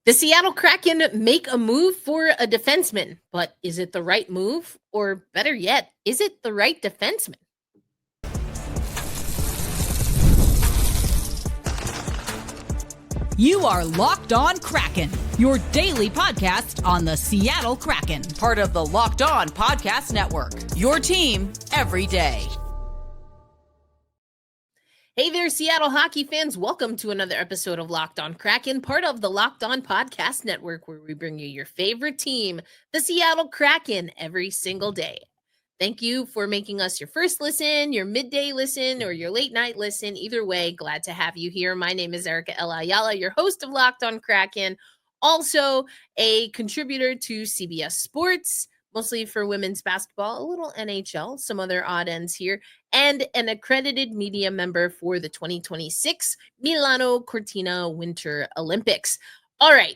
The Seattle Kraken make a move for a defenseman, but is it the right move? Or better yet, is it the right defenseman? You are Locked On Kraken, your daily podcast on the Seattle Kraken, part of the Locked On Podcast Network, your team every day. Hey there, Seattle hockey fans. Welcome to another episode of Locked On Kraken, part of the Locked On Podcast Network, where we bring you your favorite team, the Seattle Kraken, every single day. Thank you for making us your first listen, your midday listen, or your late night listen. Either way, glad to have you here. My name is Ayala, your host of Locked On Kraken, also a contributor to CBS Sports, mostly for women's basketball, a little NHL, some other odd ends here, and an accredited media member for the 2026 Milano Cortina Winter Olympics. All right,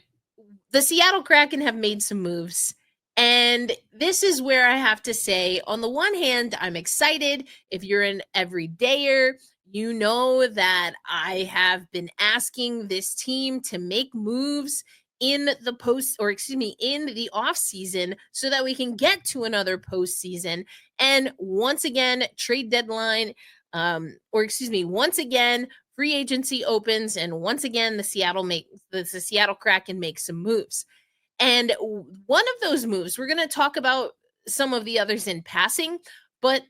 the Seattle Kraken have made some moves. And this is where I have to say, on the one hand, I'm excited. If you're an everydayer, you know that I have been asking this team to make moves in the off season so that we can get to another postseason. And once again, trade deadline, once again, free agency opens, and once again, the Seattle Kraken makes some moves. And one of those moves, we're going to talk about some of the others in passing, but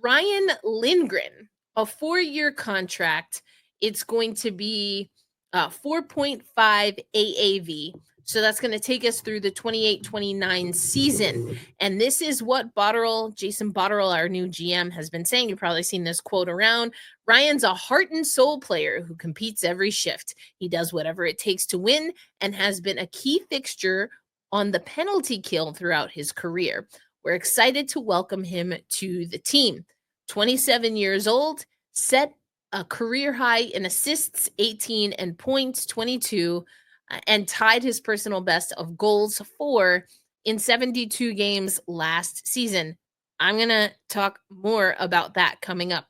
Ryan Lindgren, a 4-year contract, it's going to be 4.5 AAV. So that's going to take us through the 28-29 season. And this is what Jason Botterill, our new GM, has been saying. You've probably seen this quote around. Ryan's a heart and soul player who competes every shift. He does whatever it takes to win and has been a key fixture on the penalty kill throughout his career. We're excited to welcome him to the team. 27 years old, set a career high in assists, 18, and points, 22, and tied his personal best of goals 4 in 72 games last season. I'm going to talk more about that coming up.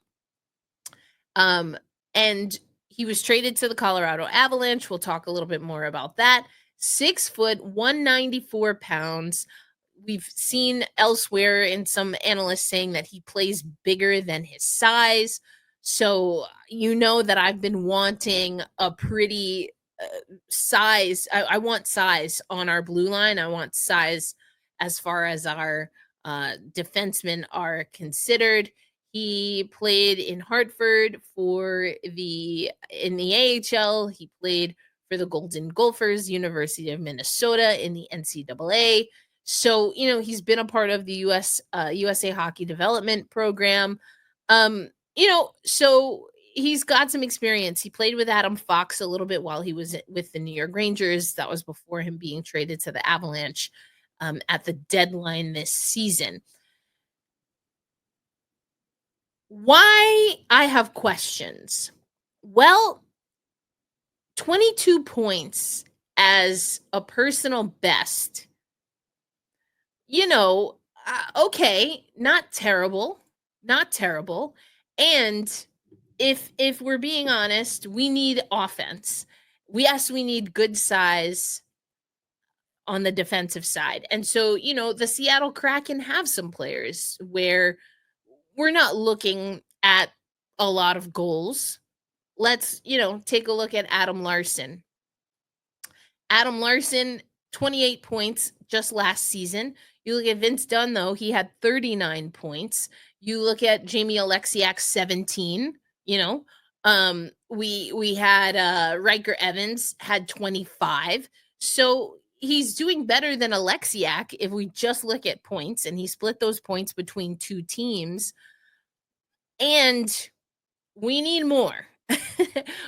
And he was traded to the Colorado Avalanche. We'll talk a little bit more about that. 6 foot, 194 pounds. We've seen elsewhere in some analysts saying that he plays bigger than his size. So you know that I've been wanting a pretty size. I want size on our blue line. I want size as far as our defensemen are considered. He played in Hartford in the AHL. He played for the Golden Gophers, University of Minnesota in the NCAA. So, he's been a part of the USA Hockey Development Program. So he's got some experience. He played with Adam Fox a little bit while he was with the New York Rangers. That was before him being traded to the Avalanche at the deadline this season. Why I have questions? Well, 22 points as a personal best. Okay, not terrible. And if we're being honest, we need offense. We need good size on the defensive side. And so, the Seattle Kraken have some players where we're not looking at a lot of goals. Let's, take a look at Adam Larsson. Adam Larsson, 28 points just last season. You look at Vince Dunn, though, he had 39 points. You look at Jamie Alexiak, 17. We had Riker Evans had 25. So he's doing better than Alexiak if we just look at points, and he split those points between two teams. And we need more.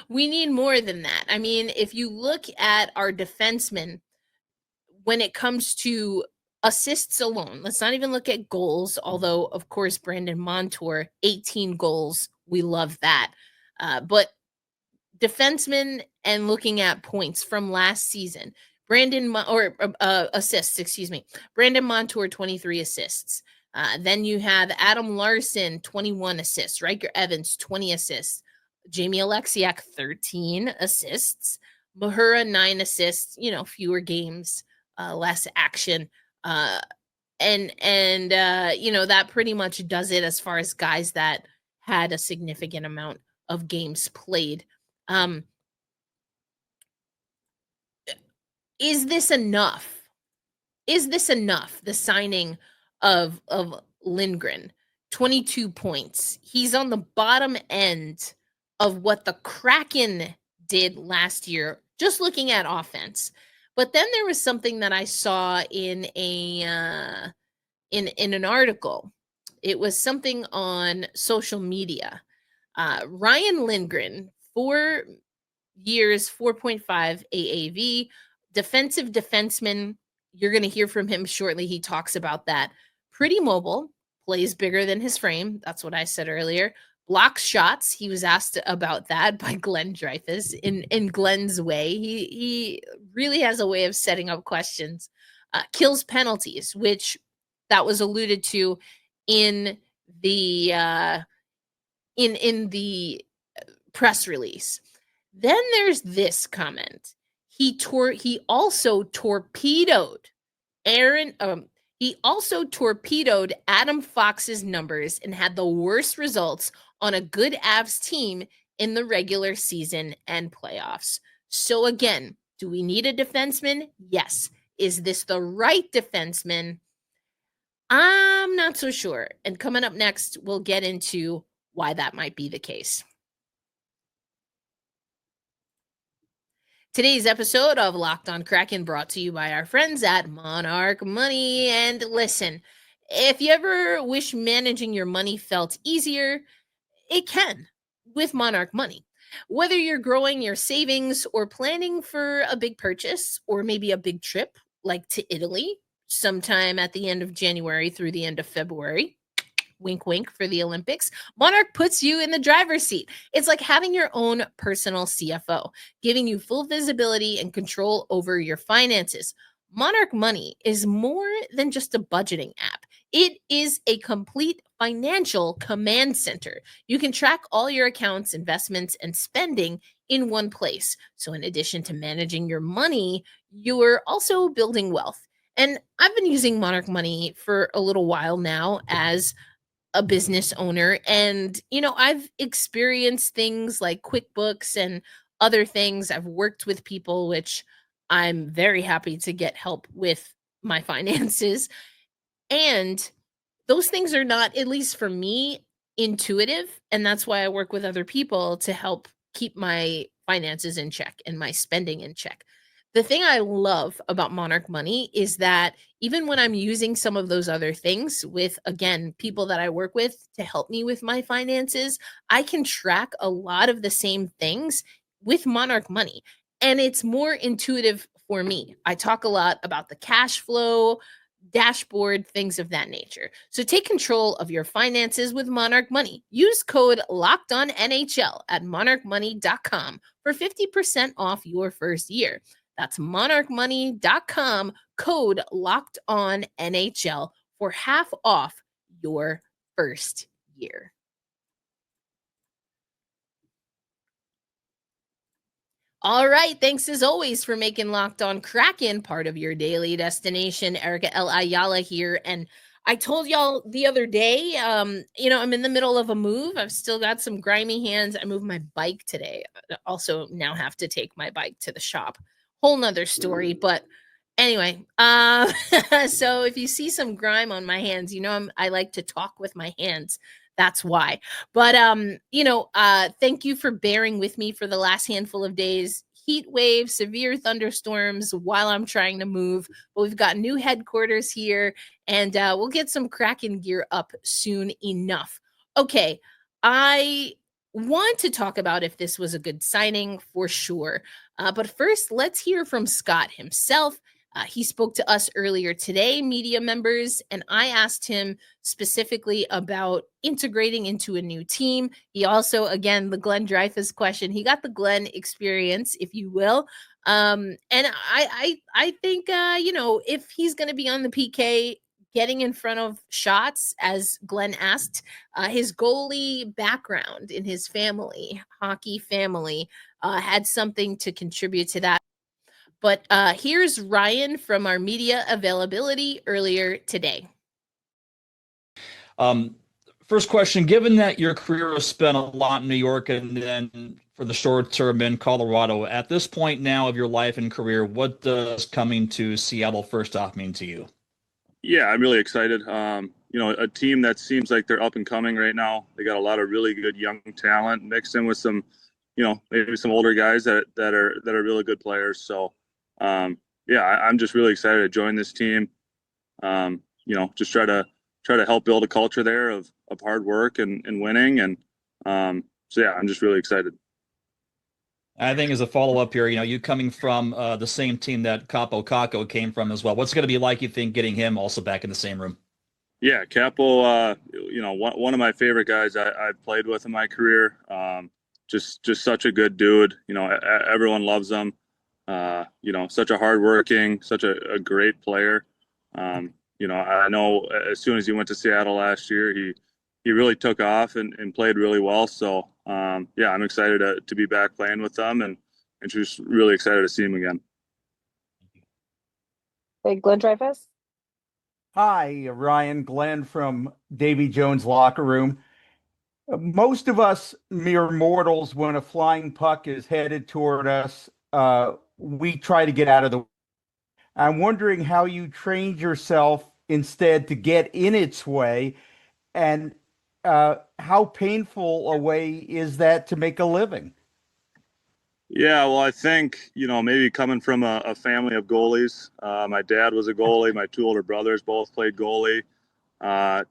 We need more than that. I mean, if you look at our defensemen, when it comes to assists alone, let's not even look at goals, although, of course, Brandon Montour, 18 goals. We love that. But defensemen and looking at points from last season, assists, Brandon Montour, 23 assists. Then you have Adam Larsson, 21 assists. Riker Evans, 20 assists. Jamie Alexiak, 13 assists. Mahura, 9 assists, fewer games, less action. And that pretty much does it as far as guys that had a significant amount of games played. Um, is this enough? Is this enough? The signing of Lindgren, 22 points. He's on the bottom end of what the Kraken did last year, just looking at offense. But then there was something that I saw in in an article. It was something on social media. Ryan Lindgren, 4 years, 4.5 AAV, defensive defenseman. You're going to hear from him shortly. He talks about that. Pretty mobile, plays bigger than his frame. That's what I said earlier. Blocks shots. He was asked about that by Glenn Dreyfus in Glenn's way. He really has a way of setting up questions. Kills penalties, which that was alluded to in the in the press release. Then there's this comment. He also torpedoed Aaron he also torpedoed Adam Fox's numbers and had the worst results on a good Avs team in the regular season and playoffs. So again, do we need a defenseman? Yes. Is this the right defenseman? I'm not so sure. And coming up next, we'll get into why that might be the case. Today's episode of Locked on Kraken brought to you by our friends at Monarch Money. And listen, if you ever wish managing your money felt easier, it can with Monarch Money. Whether you're growing your savings or planning for a big purchase or maybe a big trip like to Italy sometime at the end of January through the end of February, wink, wink, for the Olympics, Monarch puts you in the driver's seat. It's like having your own personal CFO, giving you full visibility and control over your finances. Monarch Money is more than just a budgeting app. It is a complete financial command center. You can track all your accounts, investments, and spending in one place. So in addition to managing your money, you're also building wealth. And I've been using Monarch Money for a little while now as a business owner. And, I've experienced things like QuickBooks and other things. I've worked with people, which I'm very happy to get help with my finances. And those things are not, at least for me, intuitive. And that's why I work with other people to help keep my finances in check and my spending in check. The thing I love about Monarch Money is that even when I'm using some of those other things with, again, people that I work with to help me with my finances, I can track a lot of the same things with Monarch Money. And it's more intuitive for me. I talk a lot about the cash flow, dashboard, things of that nature. So take control of your finances with Monarch Money. Use code LOCKEDONNHL at monarchmoney.com for 50% off your first year. That's monarchmoney.com, code LOCKEDONNHL for half off your first year. All right. Thanks as always for making Locked on Kraken part of your daily destination. Erica L. Ayala here. And I told y'all the other day, I'm in the middle of a move. I've still got some grimy hands. I moved my bike today. I also now have to take my bike to the shop. Whole nother story. But anyway, so if you see some grime on my hands, I like to talk with my hands. That's why. But thank you for bearing with me for the last handful of days. Heat wave, severe thunderstorms while I'm trying to move. But we've got new headquarters here, and we'll get some Kraken gear up soon enough. Okay, I want to talk about if this was a good signing for sure. But first, let's hear from Scott himself. He spoke to us earlier today, media members, and I asked him specifically about integrating into a new team. He also, again, the Glenn Dreyfus question, he got the Glenn experience, if you will. And I think, if he's going to be on the PK, getting in front of shots, as Glenn asked, his goalie background in his family, hockey family, had something to contribute to that. But here's Ryan from our media availability earlier today. First question, given that your career was spent a lot in New York and then for the short term in Colorado, at this point now of your life and career, what does coming to Seattle first off mean to you? Yeah, I'm really excited. A team that seems like they're up and coming right now. They got a lot of really good young talent mixed in with some, maybe some older guys that are really good players. So, I'm just really excited to join this team. Just try to help build a culture there of hard work and winning. And I'm just really excited. I think as a follow-up here, you coming from the same team that Capo Caco came from as well. What's it going to be like, you think, getting him also back in the same room? Yeah, Capo, one of my favorite guys I've played with in my career. Just such a good dude. Everyone loves him. Such a hardworking, such a great player. I know as soon as he went to Seattle last year, he really took off and played really well. So, I'm excited to be back playing with them and just really excited to see him again. Hey, Glenn Dreyfus. Hi, Ryan. Glenn from Davy Jones' locker room. Most of us mere mortals, when a flying puck is headed toward us, we try to get out of the way. I'm wondering how you trained yourself instead to get in its way, and how painful a way is that to make a living? Yeah, well, I think, maybe coming from a family of goalies, my dad was a goalie, my two older brothers both played goalie,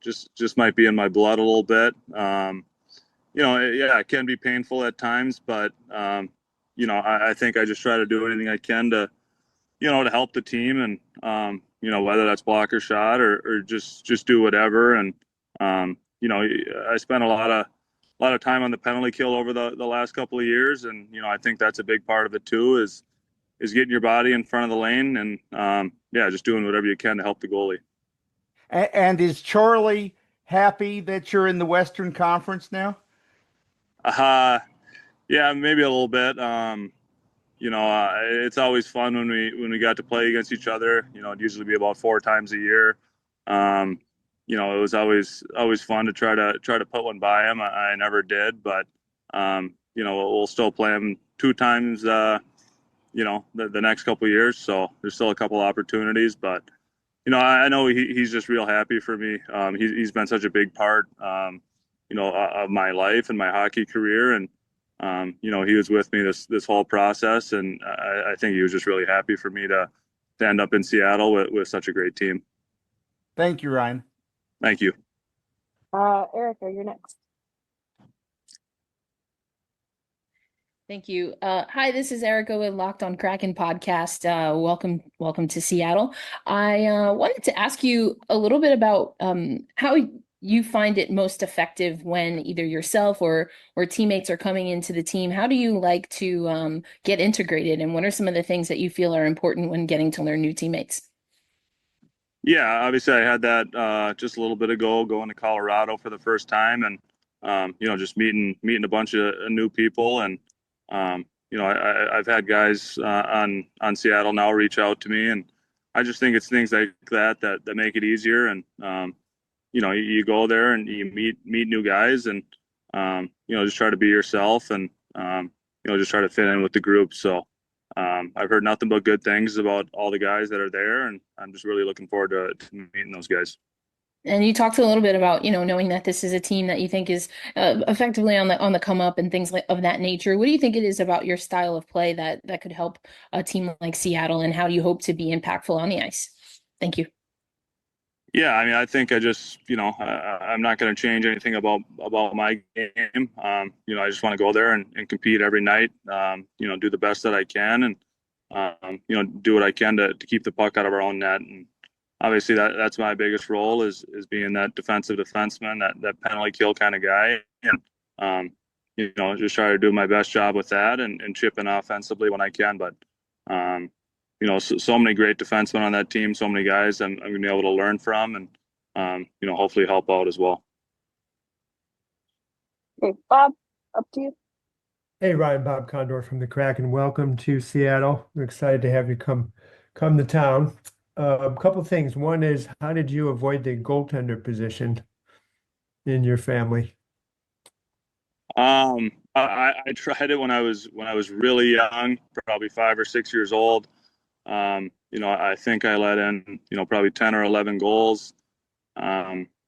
just might be in my blood a little bit. It can be painful at times, but, I think I just try to do anything I can to help the team and, whether that's block or shot or just do whatever. And, I spent a lot of time on the penalty kill over the last couple of years. And, I think that's a big part of it too, is getting your body in front of the lane and, just doing whatever you can to help the goalie. And is Charlie happy that you're in the Western Conference now? Yeah, maybe a little bit. It's always fun when we got to play against each other. It'd usually be about 4 times a year. It was always fun to try to put one by him. I never did, but we'll still play him 2 times. The next couple of years. So there's still a couple opportunities, but I know he's just real happy for me. He's been such a big part, of my life and my hockey career, and he was with me this whole process, and I think he was just really happy for me to end up in Seattle with such a great team. Thank you, Ryan. Thank you. Erica, you're next. Thank you. Hi, this is Erica with Locked On Kraken podcast. Welcome to Seattle. I wanted to ask you a little bit about how you find it most effective when either yourself or teammates are coming into the team. How do you like to get integrated, and what are some of the things that you feel are important when getting to learn new teammates? Yeah, obviously I had that just a little bit ago, going to Colorado for the first time, and just meeting a bunch of new people. And I've had guys on Seattle now reach out to me, and I just think it's things like that make it easier. And you go there and you meet new guys, and just try to be yourself, and just try to fit in with the group. So I've heard nothing but good things about all the guys that are there, and I'm just really looking forward to meeting those guys. And you talked a little bit about, knowing that this is a team that you think is effectively on the come up and things of that nature. What do you think it is about your style of play that could help a team like Seattle, and how do you hope to be impactful on the ice? Thank you. Yeah, I mean, I think I just, I'm not going to change anything about my game. I just want to go there and compete every night, do the best that I can, and, do what I can to keep the puck out of our own net. And obviously that's my biggest role is being that defensive defenseman, that penalty kill kind of guy. And, just try to do my best job with that and chip in offensively when I can. But, so many great defensemen on that team, so many guys I'm going to be able to learn from and, hopefully help out as well. Okay, Bob, up to you. Hey Ryan, Bob Condor from the Kraken. Welcome to Seattle. We're excited to have you come to town. A couple things. One is, how did you avoid the goaltender position in your family? I tried it when I was really young, probably 5 or 6 years old. I think I let in, probably 10 or 11 goals.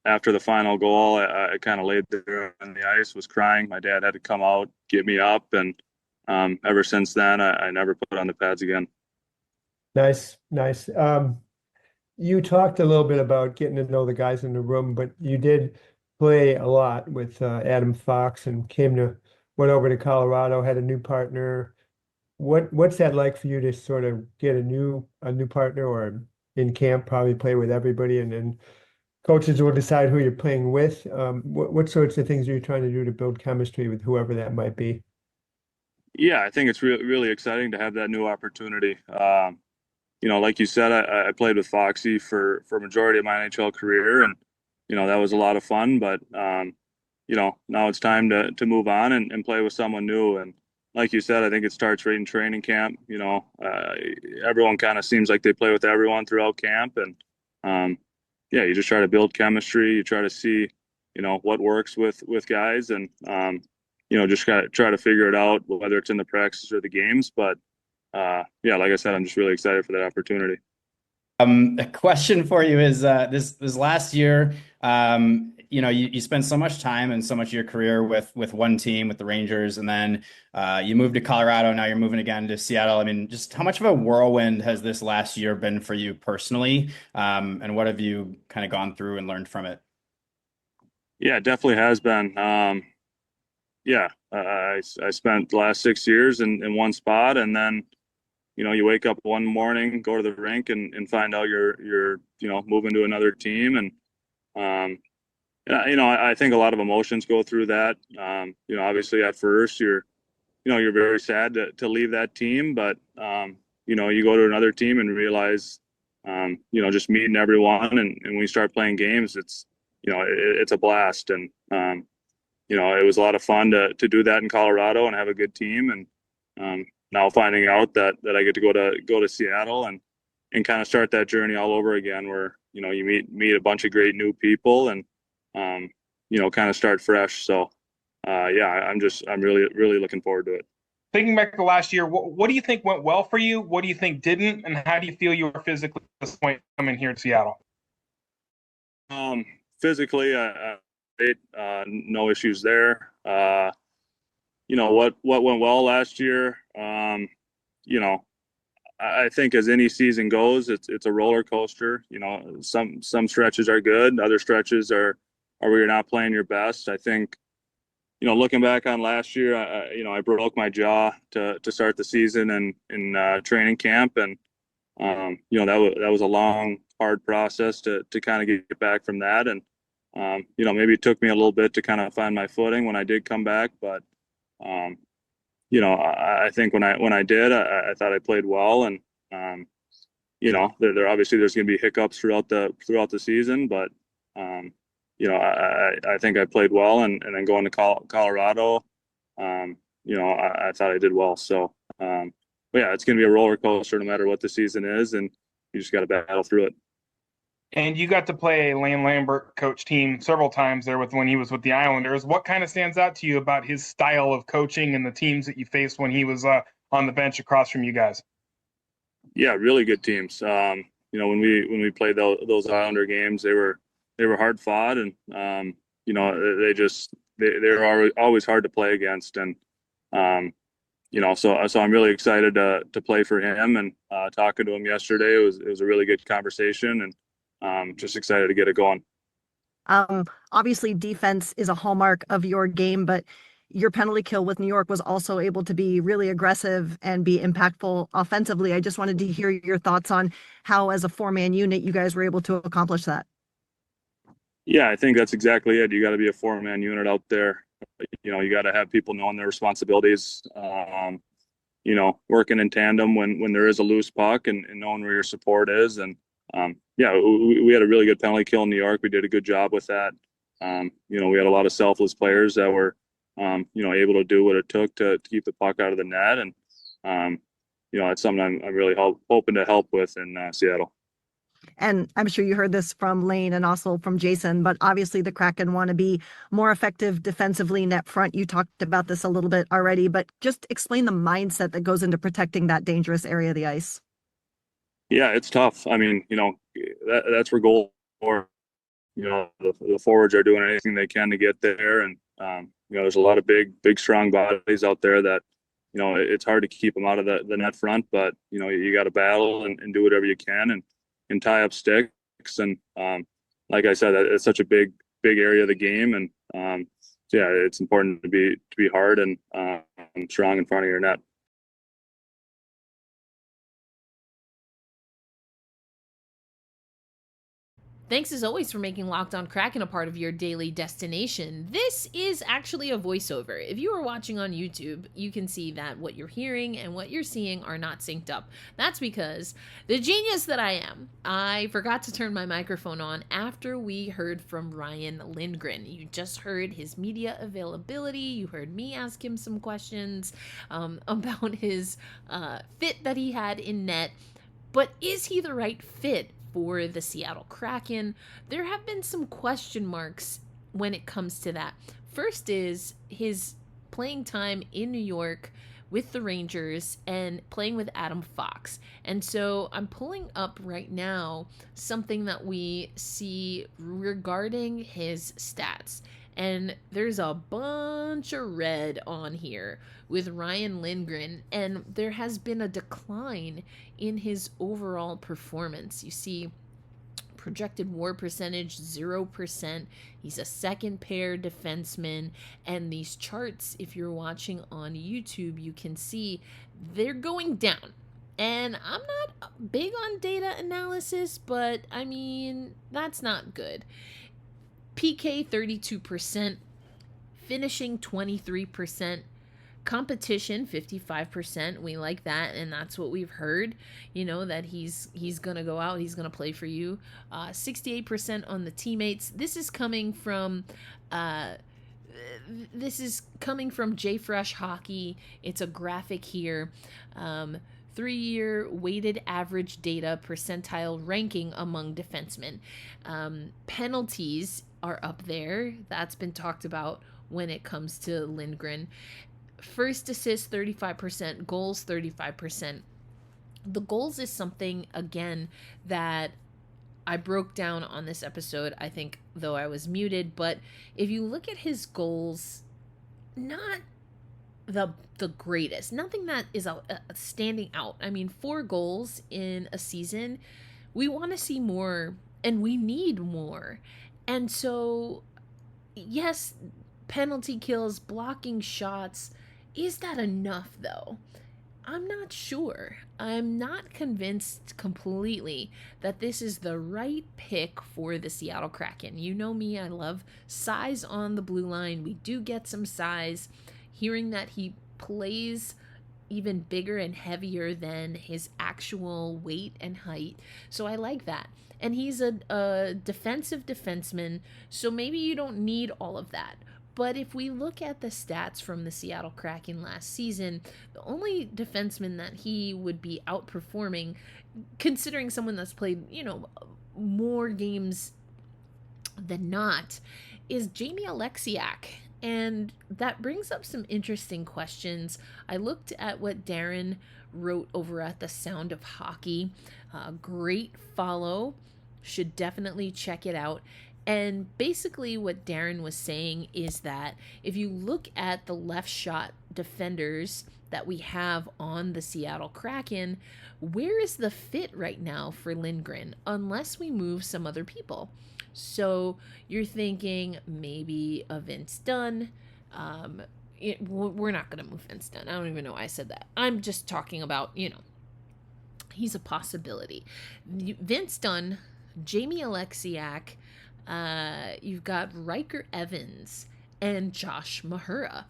After the final goal, I kind of laid there on the ice, was crying. My dad had to come out, get me up, and ever since then, I never put on the pads again. Nice, nice. You talked a little bit about getting to know the guys in the room, but you did play a lot with Adam Fox and went over to Colorado, had a new partner. What's that like for you to sort of get a new partner, or in camp probably play with everybody, and then coaches will decide who you're playing with? What sorts of things are you trying to do to build chemistry with whoever that might be? Yeah, I think it's really exciting to have that new opportunity. Like you said, I played with Foxy for a majority of my NHL career, and that was a lot of fun. But now it's time to move on and play with someone new. And like you said, I think it starts right in training camp. Everyone kind of seems like they play with everyone throughout camp, and yeah, you just try to build chemistry. You try to see what works with guys, and just gotta try to figure it out, whether it's in the practice or the games. But yeah, like I said, I'm just really excited for that opportunity. A question for you is this last year, you spent so much time and so much of your career with one team, with the Rangers, and then you moved to Colorado. Now you're moving again to Seattle. I mean, just how much of a whirlwind has this last year been for you personally? And what have you kind of gone through and learned from it? Yeah, it definitely has been. Yeah, I spent the last 6 years in one spot, and then you wake up one morning, go to the rink, and find out you're moving to another team, and I think a lot of emotions go through that. Obviously at first you're very sad to leave that team, but you go to another team and realize just meeting everyone, and when you start playing games, it's a blast, and it was a lot of fun to do that in Colorado and have a good team, and now finding out that I get to go to Seattle and kind of start that journey all over again, where you meet a bunch of great new people, and kind of start fresh. So yeah, I'm really looking forward to it. Thinking back to last year, what do you think went well for you? What do you think didn't? And how do you feel you are physically at this point coming here to Seattle? Physically, no issues there. What went well last year? I think as any season goes, it's a roller coaster. Some stretches are good, other stretches are where you're not playing your best. I think, looking back on last year, I broke my jaw to start the season and in training camp, and that was a long, hard process to kind of get back from that, and maybe it took me a little bit to kind of find my footing when I did come back, but I think when I did, I thought I played well, and there obviously there's going to be hiccups throughout the season, but I think I played well, and then going to Colorado, I thought I did well. So, but yeah, it's going to be a roller coaster no matter what the season is, and you just got to battle through it. And you got to play a Lane Lambert coach team several times there when he was with the Islanders. What kind of stands out to you about his style of coaching and the teams that you faced when he was on the bench across from you guys? Yeah, really good teams. When we played those Islander games, they were hard fought, and they're always hard to play against, and so I'm really excited to play for him, and talking to him yesterday, it was a really good conversation, and just excited to get it going. Obviously, defense is a hallmark of your game, but your penalty kill with New York was also able to be really aggressive and be impactful offensively. I just wanted to hear your thoughts on how, as a four-man unit, you guys were able to accomplish that. Yeah, I think that's exactly it. You got to be a four-man unit out there. You got to have people knowing their responsibilities, working in tandem when there is a loose puck, and knowing where your support is. And yeah, we had a really good penalty kill in New York. We did a good job with that. We had a lot of selfless players that were able to do what it took to keep the puck out of the net. And, it's something I'm really hoping to help with in Seattle. And I'm sure you heard this from Lane and also from Jason, but obviously the Kraken want to be more effective defensively net front. You talked about this a little bit already, but just explain the mindset that goes into protecting that dangerous area of the ice. Yeah, it's tough. I mean, that's where goal for, the forwards are doing anything they can to get there. And, there's a lot of big, strong bodies out there that, it's hard to keep them out of the net front, but, you got to battle and do whatever you can and tie up sticks. And like I said, it's such a big area of the game. And yeah, it's important to be hard and strong in front of your net. Thanks as always for making Locked On Kraken a part of your daily destination. This is actually a voiceover. If you are watching on YouTube, you can see that what you're hearing and what you're seeing are not synced up. That's because the genius that I am, I forgot to turn my microphone on after we heard from Ryan Lindgren. You just heard his media availability. You heard me ask him some questions about his fit that he had in net. But is he the right fit for the Seattle Kraken? There have been some question marks when it comes to that. First is his playing time in New York with the Rangers and playing with Adam Fox. And so I'm pulling up right now something that we see regarding his stats. And there's a bunch of red on here with Ryan Lindgren, and there has been a decline in his overall performance. You see projected WAR percentage 0%. He's a second pair defenseman, and these charts, if you're watching on YouTube, you can see they're going down. And I'm not big on data analysis, but I mean, that's not good. PK 32%, finishing 23%, competition 55%. We like that, and that's what we've heard, that he's gonna go out, he's gonna play for you. 68% on the teammates. This is coming from JFresh Hockey. It's a graphic here. 3-year weighted average data percentile ranking among defensemen. Penalties are up there. That's been talked about when it comes to Lindgren. First assist 35%, goals 35%. The goals is something, again, that I broke down on this episode, I think, though I was muted. But if you look at his goals, not the greatest. Nothing that is standing out. I mean, 4 goals in a season, we want to see more, and we need more. And so, yes, penalty kills, blocking shots. Is that enough, though? I'm not sure. I'm not convinced completely that this is the right pick for the Seattle Kraken. You know me, I love size on the blue line. We do get some size. Hearing that he plays even bigger and heavier than his actual weight and height. So I like that. And he's a defensive defenseman, so maybe you don't need all of that. But if we look at the stats from the Seattle Kraken last season, the only defenseman that he would be outperforming, considering someone that's played, more games than not, is Jamie Alexiak. And that brings up some interesting questions. I looked at what Darren wrote over at the Sound of Hockey. Great follow. Should definitely check it out. And basically what Darren was saying is that if you look at the left shot defenders that we have on the Seattle Kraken, where is the fit right now for Lindgren unless we move some other people? So you're thinking maybe a Vince Dunn. We're not going to move Vince Dunn. I don't even know why I said that. I'm just talking about, he's a possibility. Vince Dunn, Jamie Alexiak, you've got Riker Evans and Josh Mahura.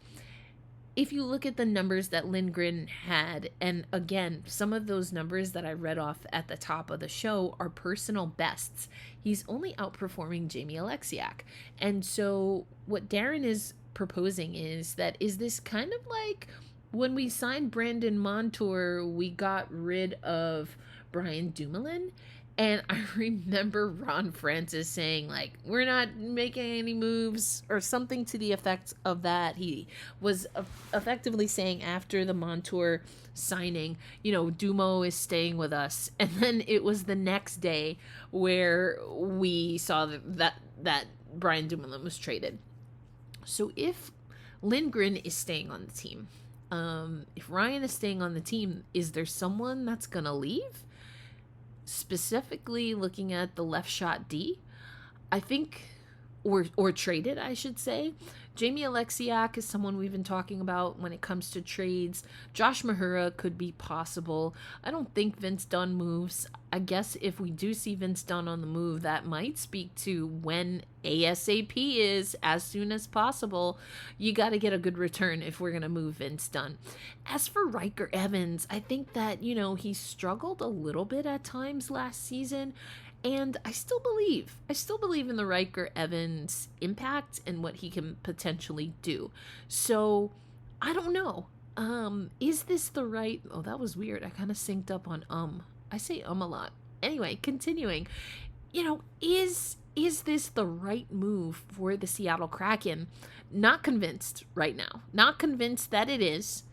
If you look at the numbers that Lindgren had, and again, some of those numbers that I read off at the top of the show are personal bests. He's only outperforming Jamie Alexiak. And so what Darren is proposing is this kind of like when we signed Brandon Montour, we got rid of Brian Dumoulin? And I remember Ron Francis saying, like, we're not making any moves or something to the effect of that. He was effectively saying after the Montour signing, you know, Dumo is staying with us. And then it was the next day where we saw that Brian Dumoulin was traded. So if Lindgren is staying on the team, if Ryan is staying on the team, is there someone that's going to leave? Specifically looking at the left shot D, I think, or traded, I should say. Jamie Alexiak is someone we've been talking about when it comes to trades. Josh Mahura could be possible. I don't think Vince Dunn moves. I guess if we do see Vince Dunn on the move, that might speak to when ASAP is, as soon as possible. You got to get a good return if we're going to move Vince Dunn. As for Riker Evans, I think that, you know, he struggled a little bit at times last season. And I still believe in the Riker Evans impact and what he can potentially do. So I don't know. Is this the right? Oh, that was weird. I kind of synced up on I say a lot. Anyway, continuing. You know, is this the right move for the Seattle Kraken? Not convinced right now. Not convinced that it is.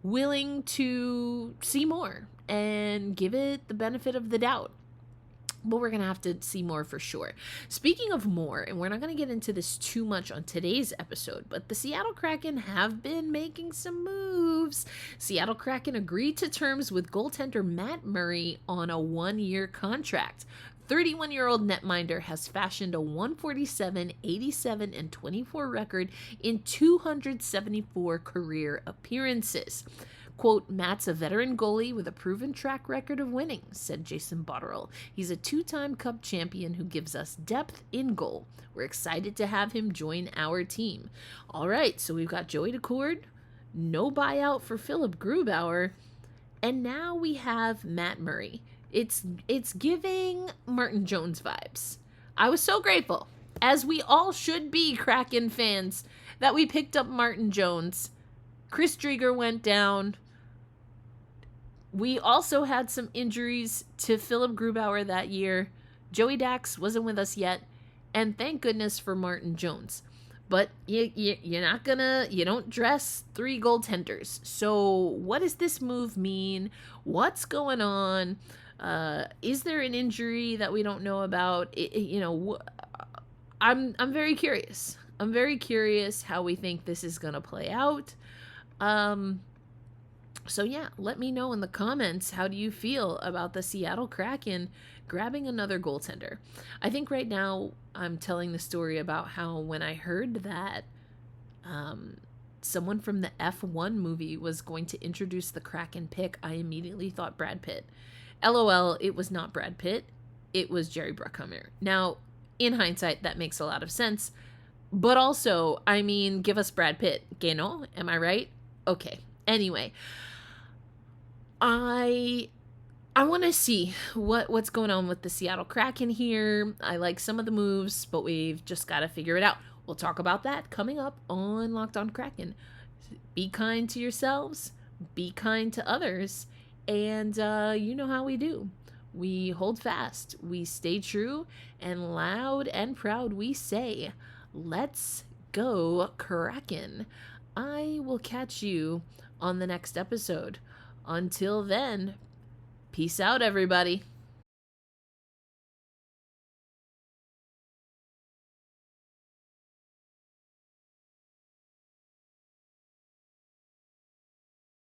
Willing to see more and give it the benefit of the doubt. But we're going to have to see more for sure. Speaking of more, and we're not going to get into this too much on today's episode, but the Seattle Kraken have been making some moves. Seattle Kraken agreed to terms with goaltender Matt Murray on a 1-year contract. 31-year-old netminder has fashioned a 147, 87, and 24 record in 274 career appearances. Quote, Matt's a veteran goalie with a proven track record of winning, said Jason Botterill. He's a 2-time Cup champion who gives us depth in goal. We're excited to have him join our team. All right, so we've got Joey Daccord, no buyout for Philip Grubauer, and now we have Matt Murray. It's giving Martin Jones vibes. I was so grateful, as we all should be, Kraken fans, that we picked up Martin Jones. Chris Driedger went down. We also had some injuries to Philip Grubauer that year. Joey Dax wasn't with us yet. And thank goodness for Martin Jones. But you're not gonna, you don't dress 3 goaltenders. So what does this move mean? What's going on? Is there an injury that we don't know about? I'm very curious. I'm very curious how we think this is gonna play out. So yeah, let me know in the comments, how do you feel about the Seattle Kraken grabbing another goaltender? I think right now I'm telling the story about how when I heard that someone from the F1 movie was going to introduce the Kraken pick, I immediately thought Brad Pitt. LOL, it was not Brad Pitt. It was Jerry Bruckheimer. Now, in hindsight, that makes a lot of sense. But also, I mean, give us Brad Pitt. Que no? Am I right? Okay. Anyway, I want to see what's going on with the Seattle Kraken here. I like some of the moves, but we've just got to figure it out. We'll talk about that coming up on Locked On Kraken. Be kind to yourselves. Be kind to others. And you know how we do. We hold fast. We stay true. And loud and proud we say, let's go Kraken. I will catch you on the next episode. Until then, peace out, everybody.